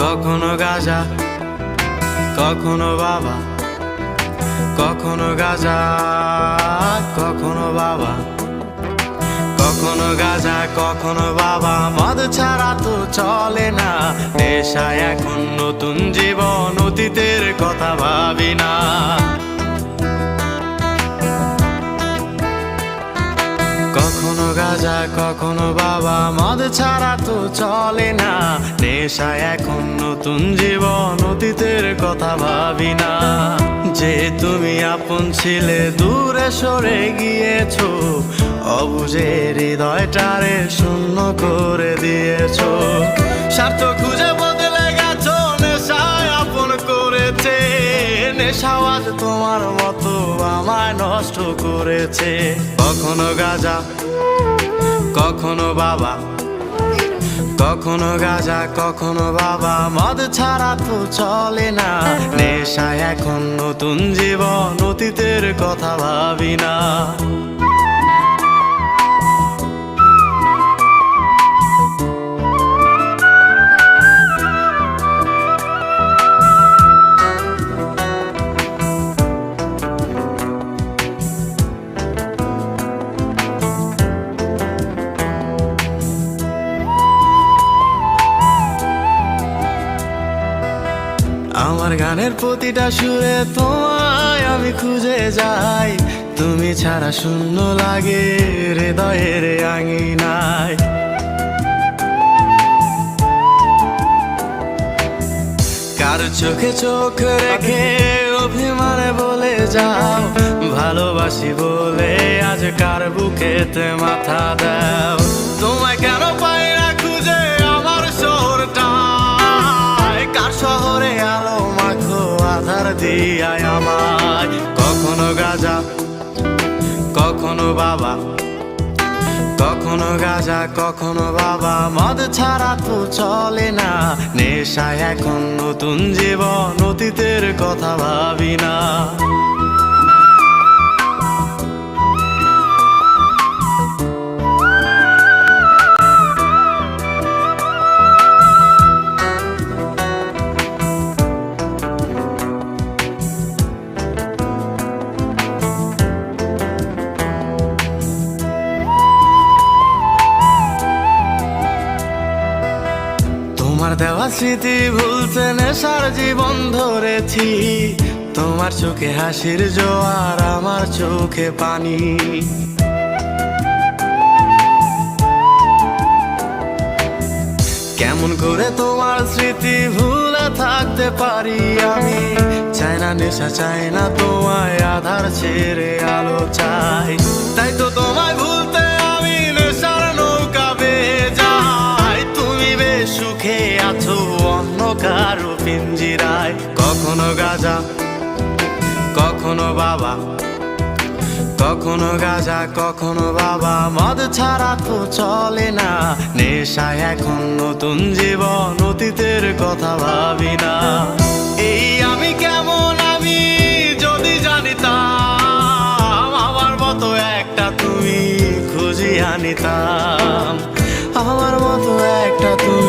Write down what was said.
কখনো গাঁজা, কখনো বাবা, কখনো গাঁজা, কখনো বাবা, কখনো গাঁজা, কখনো বাবা। মদ ছাড়া তো চলে না, নেশায় এখন নতুন জীবন, অতীতের কথা ভাবি না। কখনো গাঁজা, কখনো বাবা, মদ ছাড়া তো চলে না, নেশায় এখন নতুন জীবন, অতীতের কথা ভাবি না। যে তুমি আপন ছিলে দূরে সরে গিয়েছো, অবুঝে হৃদয়টারে শূন্য করে দিয়েছো। স্বার্থ খুঁজে বদলে গেছো, নেশায় আপন করেছে, নেশাও আজ তোমার মতো আমায় নষ্ট করেছে। কখনো গাঁজা, কখনো বাবা, কখনো গাঁজা, কখনো বাবা, মদ ছাড়া তো চলে না, নেশায় এখন নতুন জীবন, অতীতের কথা ভাবি না। আমার গানের প্রতিটা সুরে তোমায় আমি খুঁজে যাই, তুমি ছাড়া শূন্য লাগে হৃদয়ের আঙিনায়। কার চোখে চোখ রেখে অভিমানে বলে যাও, ভালোবাসি বলে আজ কার বুকেতে মাথা দাও। তোমায় কেন পাই না খুঁজে আমার শহরটা, কার শহরে আলো মাখো আধার দিয়ায় আমায়। কখনো গাঁজা, কখনো বাবা, কখনো গাঁজা, কখনো বাবা, মদ ছাড়া তো চলে না, নেশায় এখন নতুন জীবন, অতীতের কথা ভাবি না। তোমার দেওয়া স্মৃতি ভুলতে নেশার জীবন ধরেছি, তোমার চোখে হাসির জোয়ার, আমার চোখে পানি। কেমন করে তোমার স্মৃতি ভুলে থাকতে পারি আমি, চাই না নেশা, চাই না তোমায় আধার ছেড়ে আলো চাই। তাই তো তোমায় ভুলতে আমি নেশার নৌকা বেয়ে যাই, তুমি বেশ সুখে আছো অন্য কারো পিঞ্জিরায়। কখনো গাঁজা, কখনো বাবা, কখনো গাঁজা, কখনো বাবা, মদ ছাড়া তো চলে না, নেশায় এখন নতুন জীবন, অতীতের কথা ভাবি না। এই আমি কেমন আমি যদি জানিতাম, আমার মতো একটা তুমি খুঁজি আনিতাম, আমার মতো একটা তুমি